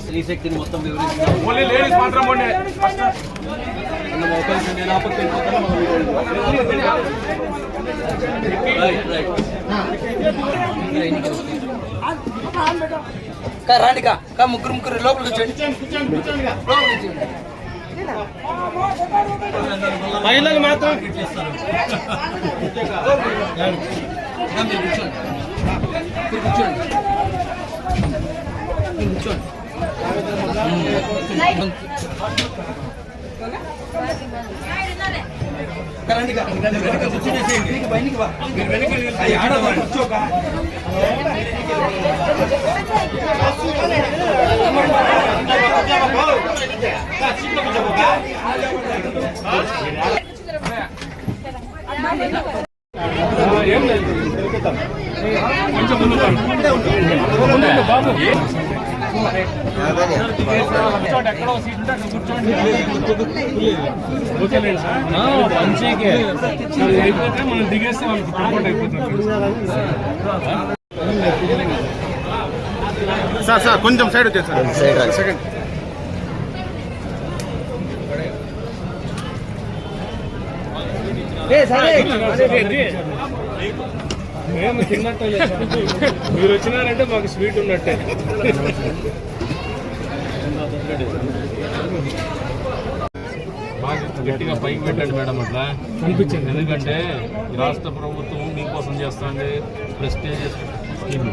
శ్రీశక్తిని మొత్తం రాండి కా ముగ్గురు లోపలికి వచ్చేయండి. మహిళలు మాత్రం మనం దిగేస్తే సార్ కొంచెం సైడ్ వచ్చేది సార్. సెకండ్ మేము తిన్నట్టు మీరు వచ్చినారంటే మాకు స్వీట్ ఉన్నట్టే. గట్టిగా పైకి పెట్టండి మేడం, అట్లా కనిపించండి. ఎందుకంటే రాష్ట్ర ప్రభుత్వం మీకోసం చేస్తుంది ప్రెస్టేజ్ స్కీమ్.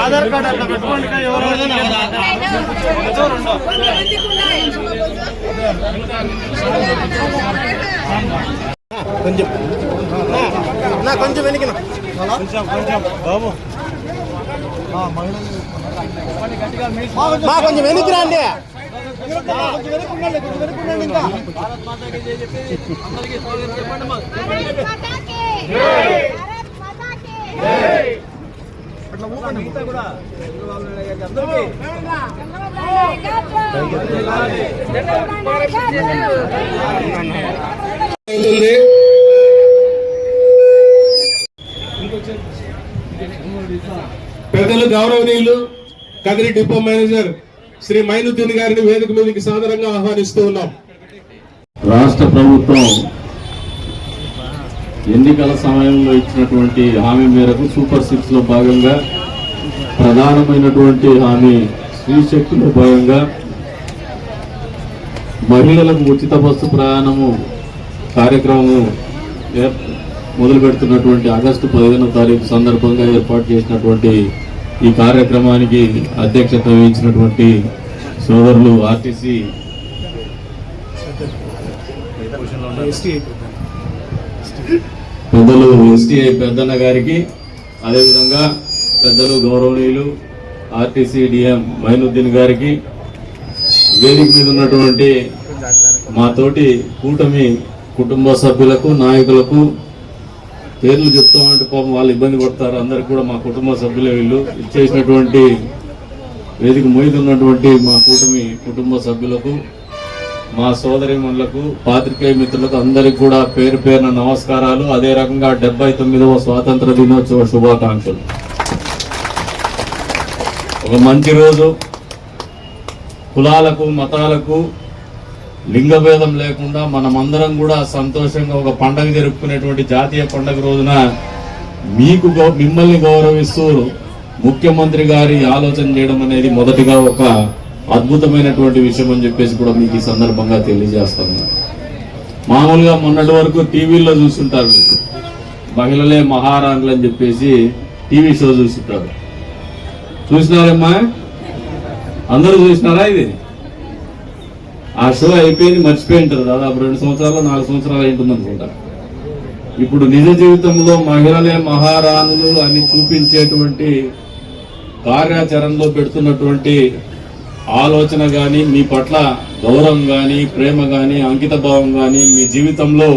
ఆధార్ కార్డు అట్లా పెట్టుకోండి. కొంచెం కొంచెం వెనక్కి కొంచెం బాబు కొంచెం వెనక్కి రండి. పెద్దలు గౌరవనీయులు కదిరి డిపో మేనేజర్ శ్రీ మైనుద్దీన్ గారిని వేదిక మీదకి సాదరంగా ఆహ్వానిస్తూ ఉన్నాం. రాష్ట్ర ప్రభుత్వం ఎన్నికల సమయంలో ఇచ్చినటువంటి హామీ మేరకు సూపర్ 6 లో భాగంగా ప్రధానమైనటువంటి హామీ శ్రీశక్తిలో భాగంగా మహిళలకు ఉచిత బస్సు ప్రయాణము కార్యక్రమం మొదలు పెడుతున్నటువంటి ఆగస్టు 15వ తారీఖు సందర్భంగా ఏర్పాటు చేసినటువంటి ఈ కార్యక్రమానికి అధ్యక్షత వహించినటువంటి సోదరులు ఆర్టీసీ పెద్దలు ఎస్టీఐ పెద్దన్న గారికి, అదేవిధంగా పెద్దలు గౌరవనీయులు ఆర్టీసీ డిఎం మైనుద్దీన్ గారికి, వేదిక మీద ఉన్నటువంటి మా తోటి కూటమి కుటుంబ సభ్యులకు, నాయకులకు పేర్లు చెప్తామంటే పాపం వాళ్ళు ఇబ్బంది పడతారు. అందరికి కూడా మా కుటుంబ సభ్యులే వీళ్ళు. ఇచ్చేసినటువంటి వేదిక మీద ఉన్నటువంటి మా కూటమి కుటుంబ సభ్యులకు, మా సోదరిమణులకు పాత్రికేయ మిత్రులకు అందరికి కూడా పేరు పేరున నమస్కారాలు. అదే రకంగా 79వ స్వాతంత్ర దినోత్సవ శుభాకాంక్షలు. ఒక మంచి రోజు, కులాలకు మతాలకు లింగ భేదం లేకుండా మనమందరం కూడా సంతోషంగా ఒక పండగ జరుపుకునేటువంటి జాతీయ పండగ రోజున మిమ్మల్ని గౌరవిస్తూ ముఖ్యమంత్రి గారి ఆలోచన చేయడం అనేది మొదటిగా ఒక అద్భుతమైనటువంటి విషయం అని చెప్పేసి కూడా మీకు ఈ సందర్భంగా తెలియజేస్తాను. మామూలుగా మొన్నటి వరకు టీవీల్లో చూస్తుంటారు, మహిళలే మహారాణులు అని చెప్పేసి టీవీ షో చూస్తుంటారు. చూసినారమ్మా? అందరూ చూసినారా? ఇది ఆ షో అయిపోయింది, మర్చిపోయి ఉంటారు. దాదాపు 2 సంవత్సరాలు 4 సంవత్సరాలు అయింటుంది అనుకుంటా. ఇప్పుడు నిజ జీవితంలో మహిళలే మహారాణులు అని చూపించేటువంటి కార్యాచరణలో పెడుతున్నటువంటి ఆలోచన కానీ, మీ పట్ల గౌరవం కానీ, ప్రేమ కానీ, అంకిత భావం కానీ, మీ జీవితంలో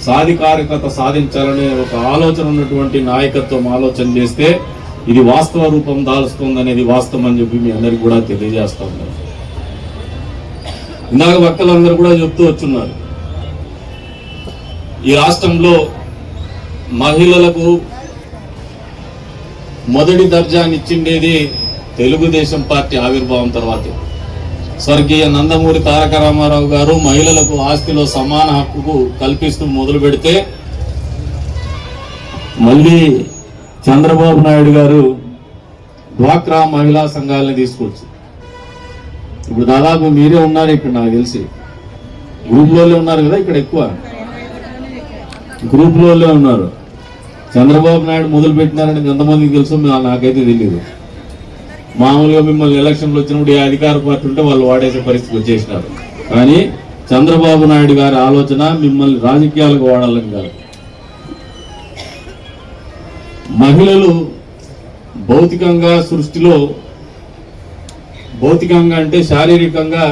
సాధికారికత సాధించాలనే ఒక ఆలోచన ఉన్నటువంటి నాయకత్వం ఆలోచన చేస్తే ఇది వాస్తవ రూపం దాల్చుతుంది అనేది వాస్తవం అని చెప్పి మీ అందరికి కూడా తెలియజేస్తా ఉన్నారు. ఇందాక వక్తలందరూ కూడా చెప్తూ వచ్చున్నారు, ఈ రాష్ట్రంలో మహిళలకు మొదటి దర్జానిచ్చిండేది తెలుగుదేశం పార్టీ ఆవిర్భావం తర్వాతే. స్వర్గీయ నందమూరి తారక రామారావు గారు మహిళలకు ఆస్తిలో సమాన హక్కు కల్పిస్తూ మొదలు పెడితే, మళ్ళీ చంద్రబాబు నాయుడు గారు డ్వాక్రా మహిళా సంఘాలని తీసుకొచ్చు. ఇప్పుడు దాదాపు మీరే ఉన్నారు ఇక్కడ, నాకు తెలిసి గ్రూప్లోనే ఉన్నారు కదా, ఇక్కడ ఎక్కువ గ్రూప్లోనే ఉన్నారు. చంద్రబాబు నాయుడు మొదలు పెట్టినారని ఎంతమందికి తెలుసు నాకైతే తెలియదు. మామూలుగా మిమ్మల్ని ఎలక్షన్లు వచ్చినప్పుడు ఏ అధికార పార్టీ ఉంటే వాళ్ళు వాడేసే పరిస్థితి వచ్చేసినారు. కానీ చంద్రబాబు నాయుడు గారి ఆలోచన మిమ్మల్ని రాజకీయాలకు వాడాలని కాదు. మహిళలు భౌతికంగా సృష్టిలో, భౌతికంగా అంటే శారీరకంగా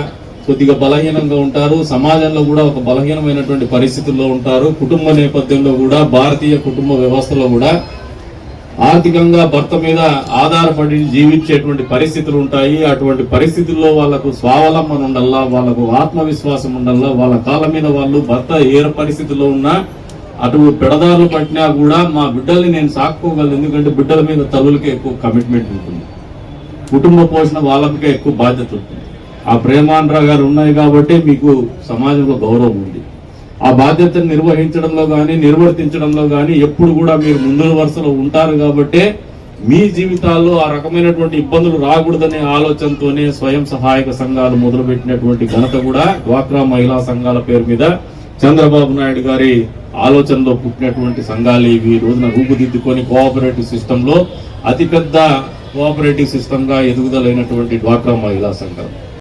కొద్దిగా బలహీనంగా ఉంటారు, సమాజంలో కూడా ఒక బలహీనమైనటువంటి పరిస్థితుల్లో ఉంటారు. కుటుంబ నేపథ్యంలో కూడా, భారతీయ కుటుంబ వ్యవస్థలో కూడా ఆర్థికంగా భర్త మీద ఆధారపడి జీవించేటువంటి పరిస్థితులు ఉంటాయి. అటువంటి పరిస్థితుల్లో వాళ్లకు స్వావలంబన ఉండాలా, వాళ్ళకు ఆత్మవిశ్వాసం ఉండాలా, వాళ్ళ కాళ్ళ మీద వాళ్ళు భర్త ఏ పరిస్థితుల్లో ఉన్నా అటు పెడదారులు పట్టినా కూడా మా బిడ్డల్ని నేను సాక్కోగలను. ఎందుకంటే బిడ్డల మీద తల్లులకే ఎక్కువ కమిట్మెంట్ ఉంటుంది, కుటుంబ పోషణ వాళ్ళకే ఎక్కువ బాధ్యత ఉంటుంది. ఆ ప్రేమానురాగాలు ఉన్నాయి కాబట్టి మీకు సమాజంలో గౌరవం ఉంది. ఆ బాధ్యతను నిర్వహించడంలో కానీ, నిర్వర్తించడంలో కానీ ఎప్పుడు కూడా మీరు ముందు వరుసలో ఉంటారు. కాబట్టి మీ జీవితాల్లో ఆ రకమైనటువంటి ఇబ్బందులు రాకూడదనే ఆలోచనతోనే స్వయం సహాయక సంఘాలు మొదలుపెట్టినటువంటి ఘనత కూడా డ్వాక్రా మహిళా సంఘాల పేరు మీద చంద్రబాబు నాయుడు గారి ఆలోచనలో పుట్టినటువంటి సంఘాలు ఇవి. ఈ రోజున రూపుదిద్దుకొని కోఆపరేటివ్ సిస్టంలో అతిపెద్ద కోఆపరేటివ్ సిస్టంగా ఎదుగుదలైనటువంటి డ్వాక్రా మహిళా సంఘాలు.